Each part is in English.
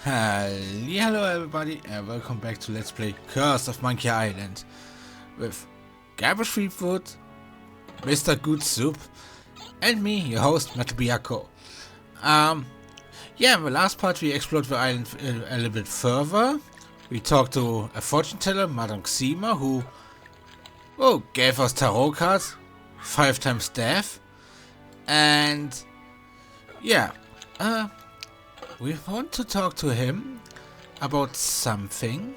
Hello everybody and welcome back to Let's Play Curse of Monkey Island with Garbage Free Food, Mr. Goodsoup, and me, your host, MetalByakko. In the last part we explored the island a little bit further. We talked to a fortune teller, Madame Xima, who gave us tarot cards, 5 times death, and we want to talk to him about something.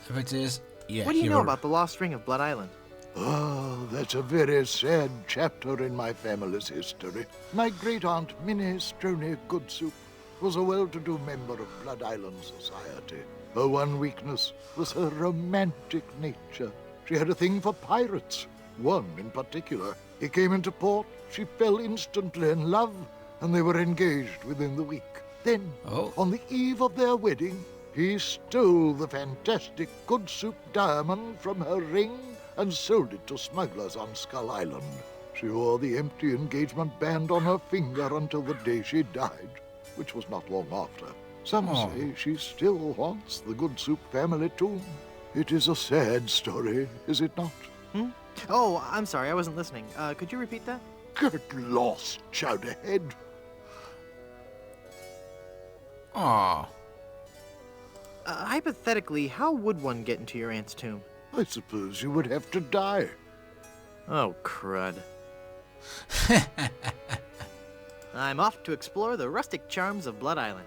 What do you know about the lost ring of Blood Island? Oh, that's a very sad chapter in my family's history. My great-aunt Minnie Stroney Goodsoup was a well-to-do member of Blood Island society. Her one weakness was her romantic nature. She had a thing for pirates, one in particular. He came into port, she fell instantly in love, and they were engaged within the week. Then, on the eve of their wedding, he stole the fantastic Goodsoup diamond from her ring and sold it to smugglers on Skull Island. She wore the empty engagement band on her finger until the day she died, which was not long after. Some say she still haunts the Goodsoup family tomb. It is a sad story, is it not? Oh, I'm sorry, I wasn't listening. Could you repeat that? Get lost, Chowderhead. Hypothetically, how would one get into your aunt's tomb? I suppose you would have to die. Oh, crud. I'm off to explore the rustic charms of Blood Island.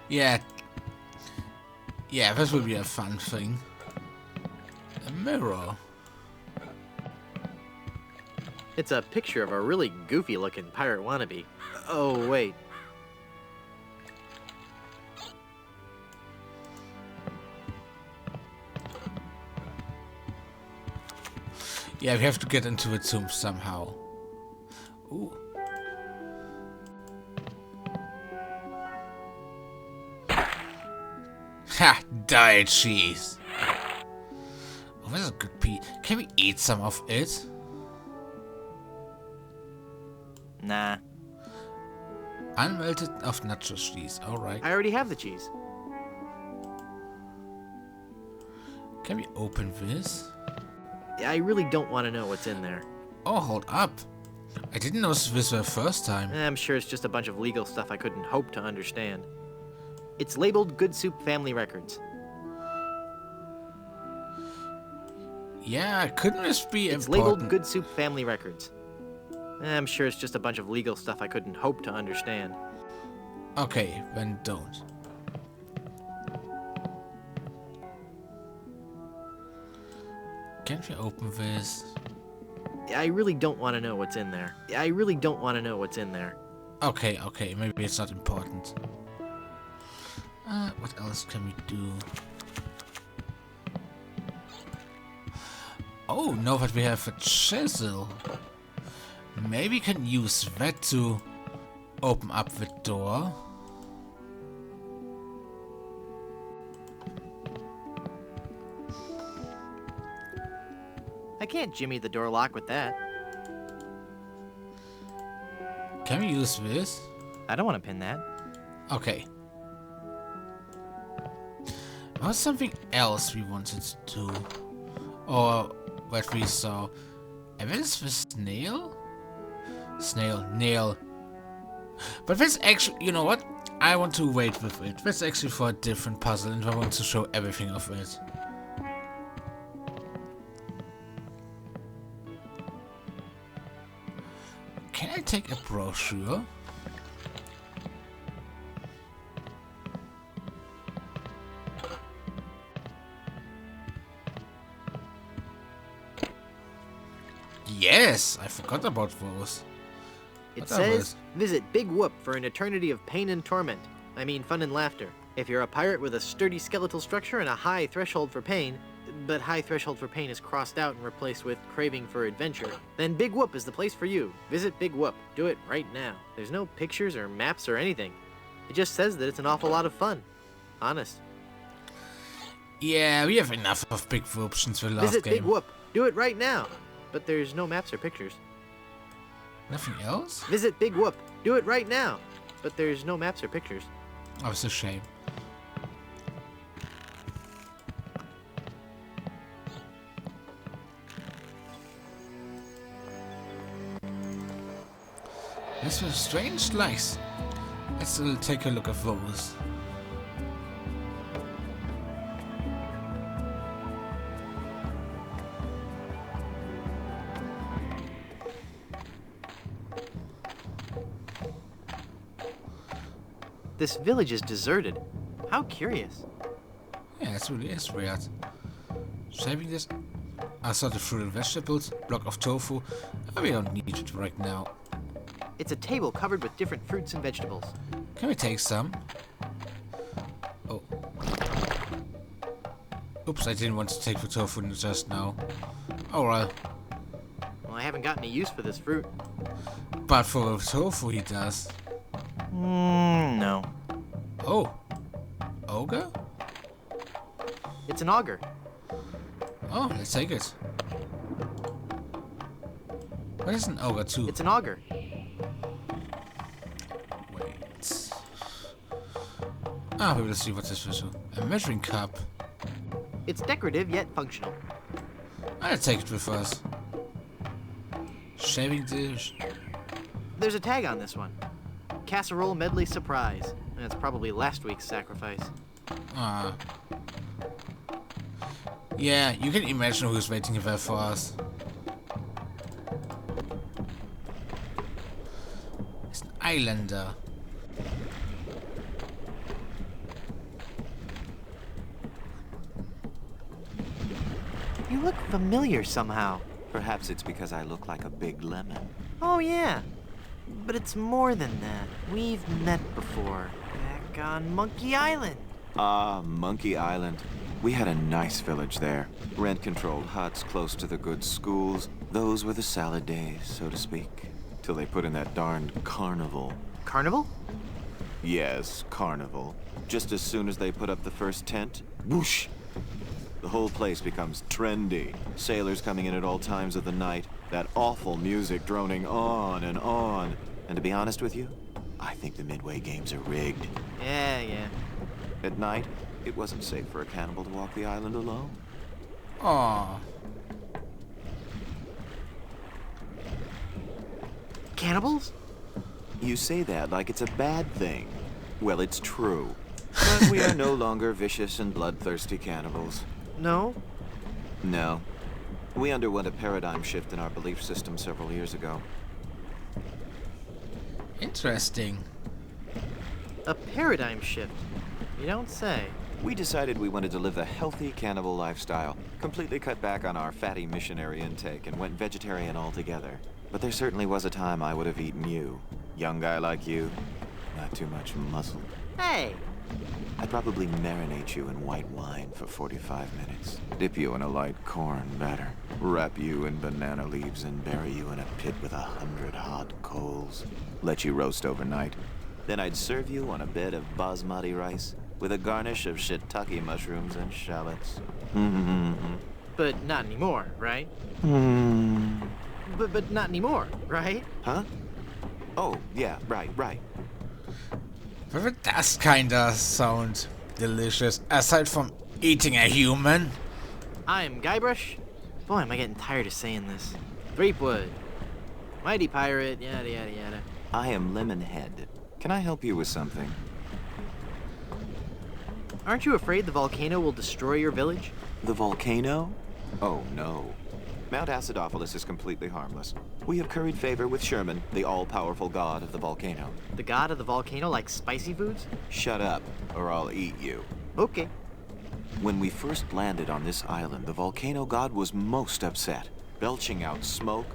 Yeah, this will be a fun thing. A mirror. It's a picture of a really goofy-looking pirate wannabe. Oh, wait. Yeah, we have to get into the tomb somehow. Ooh. Ha! Die, cheese! Oh, this is a good piece. Can we eat some of it? Nah. Unmelted of nacho cheese, alright. I already have the cheese. Can we open this? I really don't want to know what's in there. Oh, hold up. I didn't know this was the first time. I'm sure it's just a bunch of legal stuff I couldn't hope to understand. It's labeled Goodsoup Family Records. Yeah, couldn't this be It's important? labeled Goodsoup Family Records. I'm sure it's just a bunch of legal stuff I couldn't hope to understand. Okay, then don't. Can't we open this? I really don't want to know what's in there. I really don't want to know what's in there. Okay, maybe it's not important. What else can we do? Oh, now that we have a chisel. Maybe we can use that to open up the door. I can't jimmy the door lock with that. Can we use this? I don't want to pin that. Okay. What's something else we wanted to do? Or what we saw? And what is the snail? Nail. But that's actually, you know what? I want to wait with it. That's actually for a different puzzle and I want to show everything of it. Can I take a brochure? Yes, I forgot about those. It says, visit Big Whoop for an eternity of pain and torment. I mean fun and laughter. If you're a pirate with a sturdy skeletal structure and a high threshold for pain, but high threshold for pain is crossed out and replaced with craving for adventure, then Big Whoop is the place for you. Visit Big Whoop. Do it right now. There's no pictures or maps or anything. It just says that it's an awful lot of fun. Honest. Yeah, we have enough of Big Whoop since the last Visit game. Big Whoop. Do it right now. But there's no maps or pictures. Nothing else? Visit Big Whoop. Do it right now. But there's no maps or pictures. Oh, it's a shame. This was strange lights. Let's take a look at those. This village is deserted. How curious. Yeah, it really is weird. Saving this. I saw the fruit and vegetables, block of tofu. We don't need it right now. It's a table covered with different fruits and vegetables. Can we take some? Oh. Oops, I didn't want to take the tofu just now. Oh well. Well, I haven't got any use for this fruit. But for the tofu he does. No. Oh. Ogre? It's an auger. Oh, let's take it. What is an ogre too? It's an auger. Wait. Ah, we will see what this is. A measuring cup. It's decorative yet functional. I'll take it with us. Shaving dish. There's a tag on this one. Casserole medley surprise. That's probably last week's sacrifice. Ah. Yeah, you can imagine who's waiting there for us. It's an islander. You look familiar somehow. Perhaps it's because I look like a big lemon. Oh, yeah. But it's more than that. We've met before. Back on Monkey Island. Ah, Monkey Island. We had a nice village there. Rent-controlled huts close to the good schools. Those were the salad days, so to speak. Till they put in that darned carnival. Carnival? Yes, carnival. Just as soon as they put up the first tent, whoosh! The whole place becomes trendy. Sailors coming in at all times of the night. That awful music droning on and on. And to be honest with you, I think the Midway games are rigged. Yeah. At night, it wasn't safe for a cannibal to walk the island alone. Aww. Cannibals? You say that like it's a bad thing. Well, it's true. But we are no longer vicious and bloodthirsty cannibals. No? No. We underwent a paradigm shift in our belief system several years ago. Interesting. A paradigm shift. You don't say. We decided we wanted to live a healthy cannibal lifestyle, completely cut back on our fatty missionary intake, and went vegetarian altogether. But there certainly was a time I would have eaten you. Young guy like you, not too much muscle. Hey! I'd probably marinate you in white wine for 45 minutes. Dip you in a light corn batter. Wrap you in banana leaves and bury you in a pit with 100 hot coals. Let you roast overnight. Then I'd serve you on a bed of basmati rice with a garnish of shiitake mushrooms and shallots. But not anymore, right? But not anymore, right? Huh? Oh, yeah, right. But it does kinda sound delicious, aside from eating a human. I'm Guybrush. Boy, am I getting tired of saying this. Threepwood. Mighty pirate, yada yada yada. I am Lemonhead. Can I help you with something? Aren't you afraid the volcano will destroy your village? The volcano? Oh, no. Mount Acidophilus is completely harmless. We have curried favor with Sherman, the all-powerful god of the volcano. The god of the volcano likes spicy foods? Shut up, or I'll eat you. Okay. When we first landed on this island, the volcano god was most upset, belching out smoke,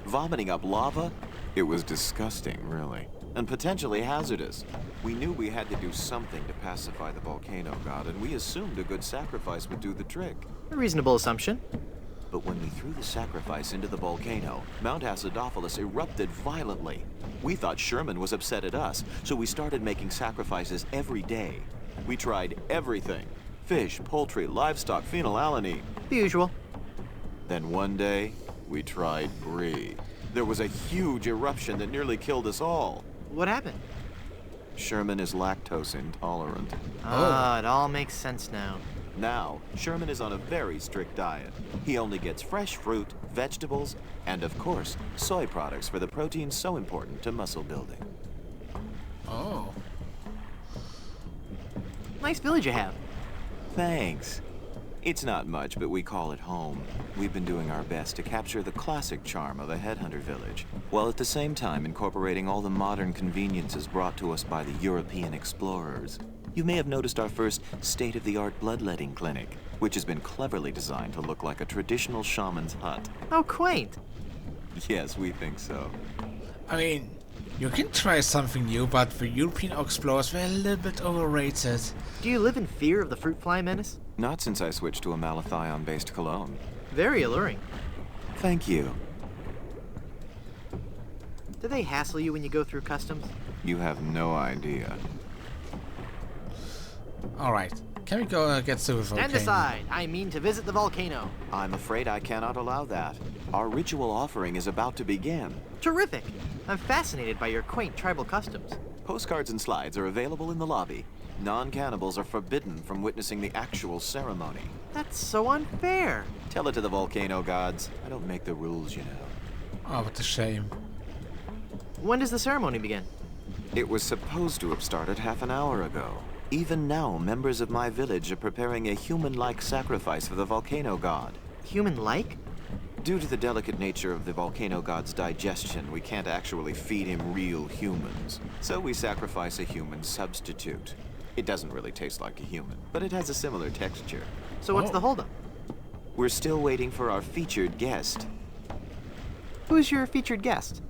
vomiting up lava. It was disgusting, really, and potentially hazardous. We knew we had to do something to pacify the volcano god, and we assumed a good sacrifice would do the trick. A reasonable assumption. But when we threw the sacrifice into the volcano, Mount Acidophilus erupted violently. We thought Sherman was upset at us, so we started making sacrifices every day. We tried everything. Fish, poultry, livestock, phenylalanine. The usual. Then one day, we tried brie. There was a huge eruption that nearly killed us all. What happened? Sherman is lactose intolerant. Ah, it all makes sense now. Now, Sherman is on a very strict diet. He only gets fresh fruit, vegetables, and of course, soy products for the protein so important to muscle building. Oh. Nice village you have. Thanks. It's not much, but we call it home. We've been doing our best to capture the classic charm of a headhunter village, while at the same time incorporating all the modern conveniences brought to us by the European explorers. You may have noticed our first state-of-the-art bloodletting clinic, which has been cleverly designed to look like a traditional shaman's hut. How quaint. Yes, we think so. I mean, you can try something new, but the European explorers were a little bit overrated. Do you live in fear of the fruit fly menace? Not since I switched to a malathion-based cologne. Very alluring. Thank you. Do they hassle you when you go through customs? You have no idea. Alright, can we go get to the volcano? Stand aside. I mean to visit the volcano. I'm afraid I cannot allow that. Our ritual offering is about to begin. Terrific. I'm fascinated by your quaint tribal customs. Postcards and slides are available in the lobby. Non-cannibals are forbidden from witnessing the actual ceremony. That's so unfair. Tell it to the volcano gods. I don't make the rules, you know. Oh, what a shame. When does the ceremony begin? It was supposed to have started half an hour ago. Even now, members of my village are preparing a human-like sacrifice for the volcano god. Human-like? Due to the delicate nature of the volcano god's digestion, we can't actually feed him real humans. So we sacrifice a human substitute. It doesn't really taste like a human, but it has a similar texture. So what's the holdup? We're still waiting for our featured guest. Who's your featured guest?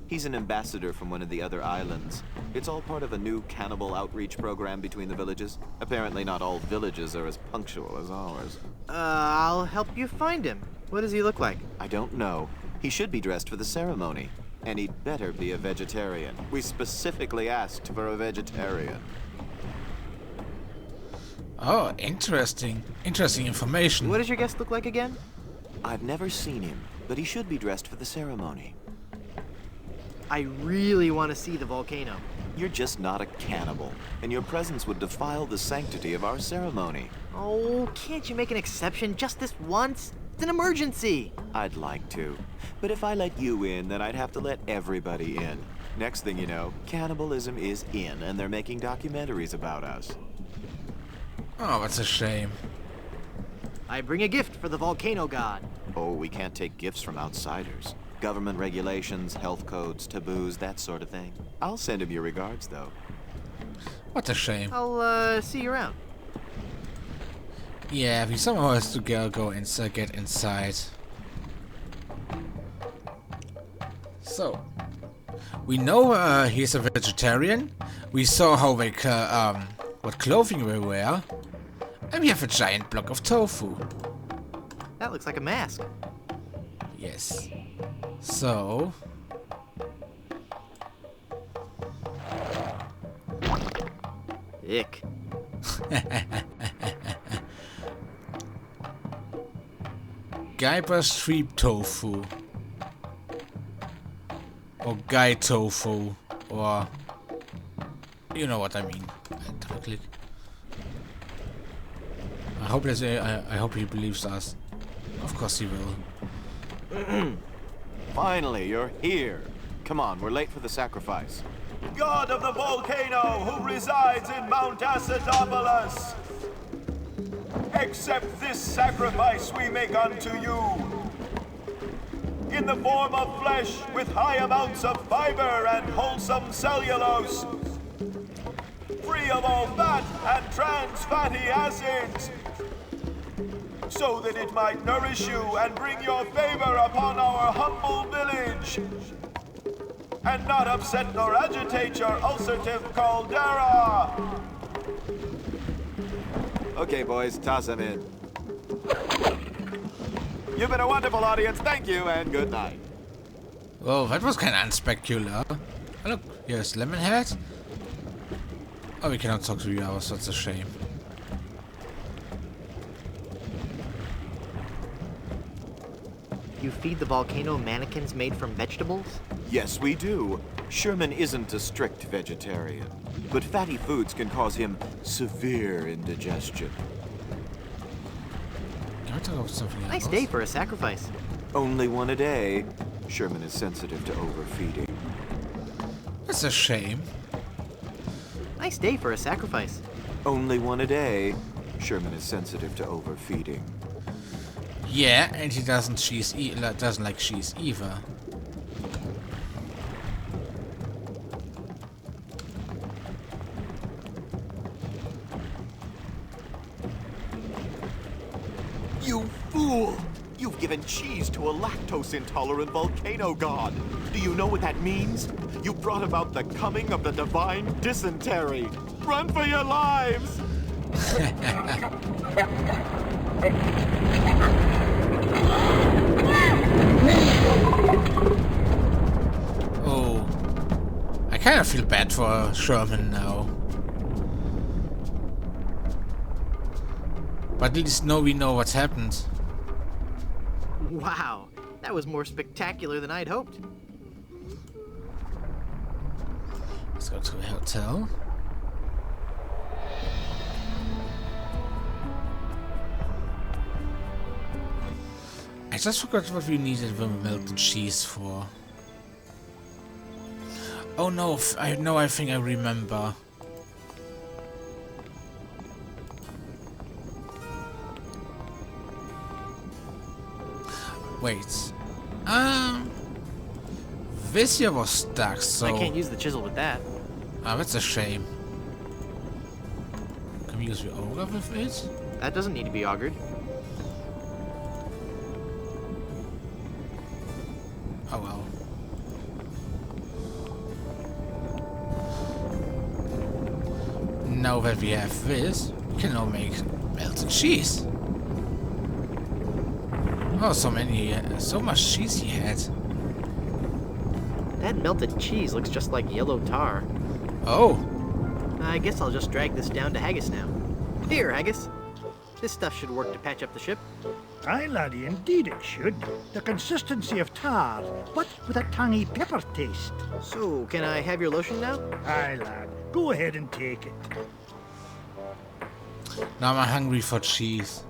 He's an ambassador from one of the other islands. It's all part of a new cannibal outreach program between the villages. Apparently not all villages are as punctual as ours. I'll help you find him. What does he look like? I don't know. He should be dressed for the ceremony. And he'd better be a vegetarian. We specifically asked for a vegetarian. Oh, interesting. Interesting information. What does your guest look like again? I've never seen him, but he should be dressed for the ceremony. I really want to see the volcano. You're just not a cannibal, and your presence would defile the sanctity of our ceremony. Oh, can't you make an exception just this once? It's an emergency. I'd like to, but if I let you in, then I'd have to let everybody in. Next thing you know, cannibalism is in, and they're making documentaries about us. Oh, that's a shame. I bring a gift for the volcano god. Oh, we can't take gifts from outsiders. Government regulations, health codes, taboos, that sort of thing. I'll send him your regards, though. What a shame. I'll, see you around. Yeah, we somehow has to go inside, get inside. So, we know he's a vegetarian. We saw how they what clothing they wear, and we have a giant block of tofu. That looks like a mask. Yes. So. Ick. Gaiba Streep Tofu. Or Gai Tofu. Or. You know what I mean. Click. I hope he believes us. Of course he will. Finally, you're here. Come on, we're late for the sacrifice. God of the volcano who resides in Mount Acidopolis, accept this sacrifice we make unto you. In the form of flesh with high amounts of fiber and wholesome cellulose, free of all fat and trans fatty acids, so that it might nourish you and bring your favor upon our humble village, and not upset nor agitate your ulcerative caldera. Okay, boys, toss him in. You've been a wonderful audience. Thank you, and good night. Whoa, that was kind of unspectacular. Oh, look, here's Lemonhead. Oh, we cannot talk to you hours, that's a shame. You feed the volcano mannequins made from vegetables? Yes, we do. Sherman isn't a strict vegetarian, but fatty foods can cause him severe indigestion. Can we talk about something else? Nice day for a sacrifice. Only one a day. Sherman is sensitive to overfeeding. That's a shame. Nice day for a sacrifice. Only one a day. Sherman is sensitive to overfeeding. Yeah, and he doesn't like cheese either. You fool! You've given cheese to a lactose-intolerant volcano god. Do you know what that means? You brought about the coming of the divine dysentery. Run for your lives! Oh, I kind of feel bad for Sherman now. But at least now we know what's happened. Wow, that was more spectacular than I'd hoped. Let's go to a hotel. I just forgot what we needed the melted cheese for. Oh no, I think I remember. Wait. This here was stuck, so... I can't use the chisel with that. Ah, that's a shame. Can we use the ogre with it? That doesn't need to be augured. Oh well. Now that we have this, we can now make melted cheese. Oh, so much cheese he had. That melted cheese looks just like yellow tar. Oh, I guess I'll just drag this down to Haggis now. Here, Haggis. This stuff should work to patch up the ship. Aye, laddie, indeed it should. The consistency of tar, but with a tangy pepper taste. So, can I have your lotion now? Aye, lad, go ahead and take it. now I'm hungry for cheese.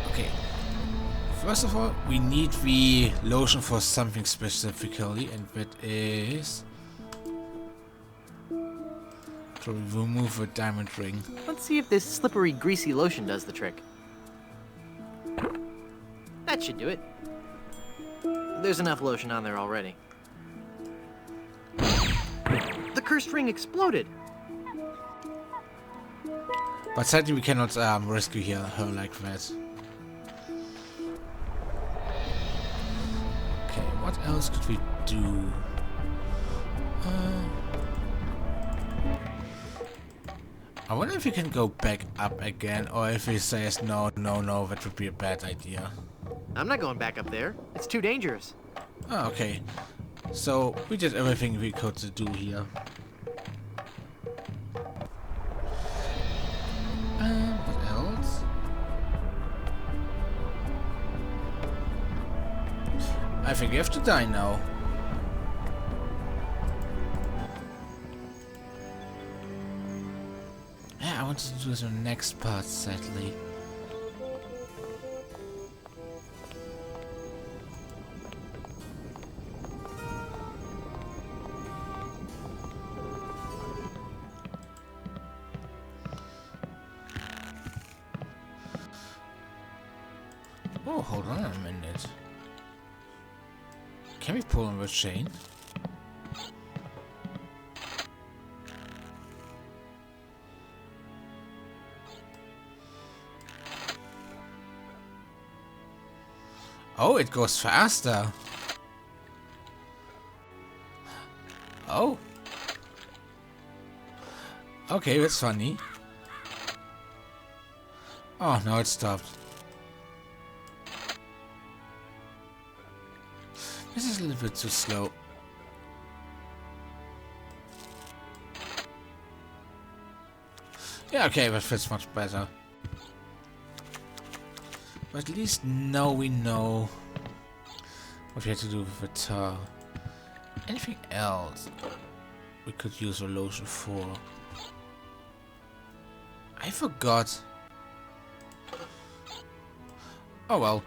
Okay. First of all, we need the lotion for something specifically, and that is to remove a diamond ring. Let's see if this slippery, greasy lotion does the trick. That should do it. There's enough lotion on there already. The cursed ring exploded! But sadly we cannot rescue her like that. Okay, what else could we do? I wonder if we can go back up again, or if he says no, that would be a bad idea. I'm not going back up there. It's too dangerous. Oh, okay. So, we did everything we could to do here. What else? I think we have to die now. Yeah, I wanted to do the next part, sadly. Oh, hold on a minute. Can we pull on the chain? Oh, it goes faster. Oh. Okay, that's funny. Oh, no, it stopped. This is a little bit too slow. Yeah, okay, that fits much better. But at least now we know what we have to do with the tar. Anything else we could use a lotion for? I forgot. Oh well.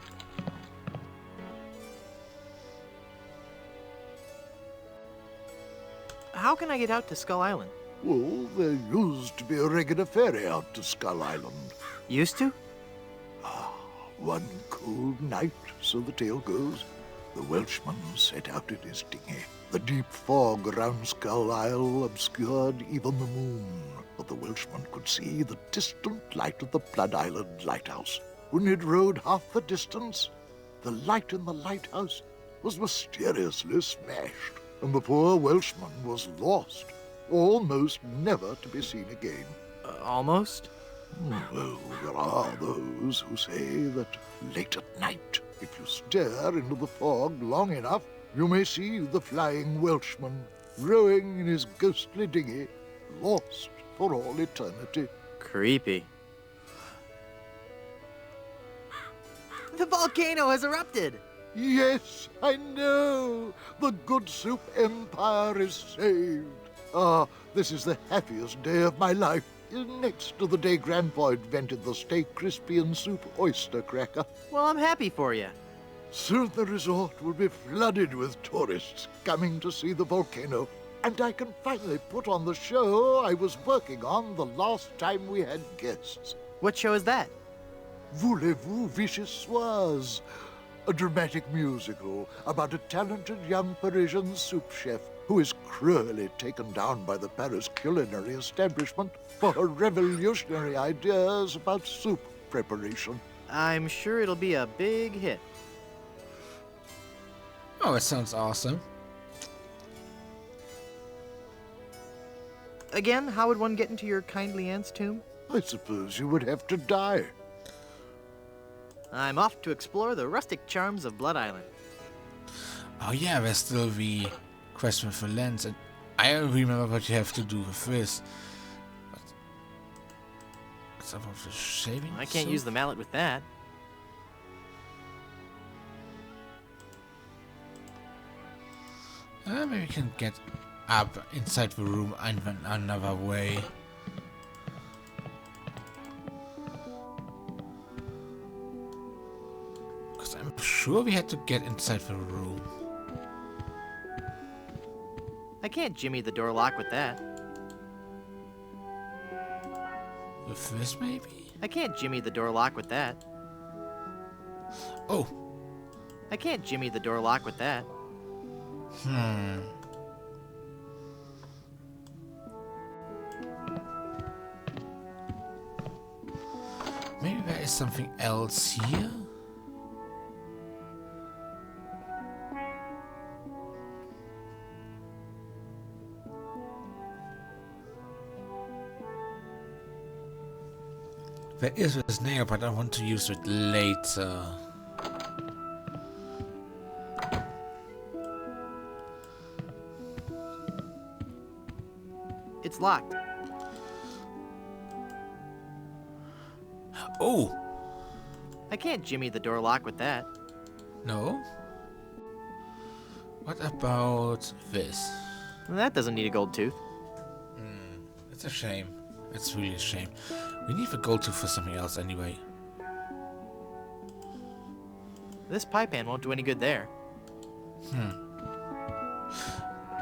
How can I get out to Skull Island? Well, there used to be a regular ferry out to Skull Island. Used to? One cold night, so the tale goes, the Welshman set out in his dinghy. The deep fog around Skull Isle obscured even the moon, but the Welshman could see the distant light of the Blood Island lighthouse. When he'd rowed half the distance, the light in the lighthouse was mysteriously smashed, and the poor Welshman was lost, almost never to be seen again. Almost? Well, there are those who say that late at night, if you stare into the fog long enough, you may see the flying Welshman rowing in his ghostly dinghy, lost for all eternity. Creepy. The volcano has erupted! Yes, I know. The Goodsoup Empire is saved. Ah, this is the happiest day of my life. Next to the day Grandpa invented the Stay Crispy and Soup oyster cracker. Well, I'm happy for you. Soon the resort will be flooded with tourists coming to see the volcano, and I can finally put on the show I was working on the last time we had guests. What show is that? Voulez-vous vichyssoise? A dramatic musical about a talented young Parisian soup chef who is cruelly taken down by the Paris culinary establishment for her revolutionary ideas about soup preparation. I'm sure it'll be a big hit. Oh, it sounds awesome. Again, how would one get into your kindly aunt's tomb? I suppose you would have to die. I'm off to explore the rustic charms of Blood Island. Oh yeah, there's still the question for lens, and I don't remember what you have to do with this. But what's up with the shaving? I can't soap? use the mallet with that. Maybe we can get up inside the room and then another way. Because I'm sure we had to get inside the room. I can't jimmy the door lock with that. With this, maybe? I can't jimmy the door lock with that. Oh. I can't jimmy the door lock with that. Maybe there is something else here? There is this nail, but I want to use it later. It's locked. Oh! I can't jimmy the door lock with that. No? What about this? That doesn't need a gold tooth. It's a shame. It's really a shame. We need the gold tooth for something else anyway. This pie pan won't do any good there.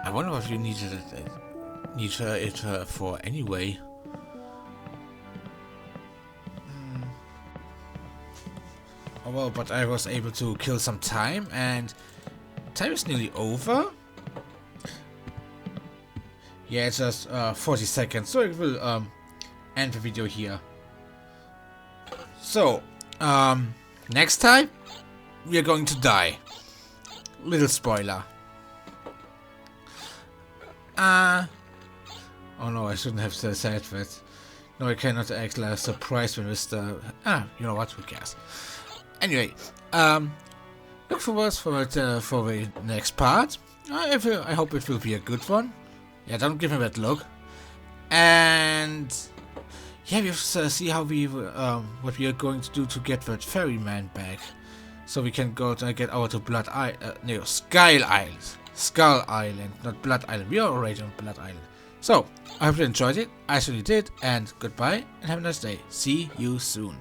I wonder what you needed it for anyway. Oh well, but I was able to kill some time, and time is nearly over. Yeah, it's just 40 seconds, so it will end the video here. So, next time we are going to die. Little spoiler. Oh no, I shouldn't have said that. No, I cannot act like surprised when Mr. You know what? Who cares? Anyway, look forward for the next part. I hope it will be a good one. Yeah, don't give me that look. And yeah, we have to see how we what we are going to do to get that ferryman back, so we can go to get over to Skull Island, not Blood Island. We are already on Blood Island. So I hope you enjoyed it. I certainly did, and goodbye and have a nice day. See you soon.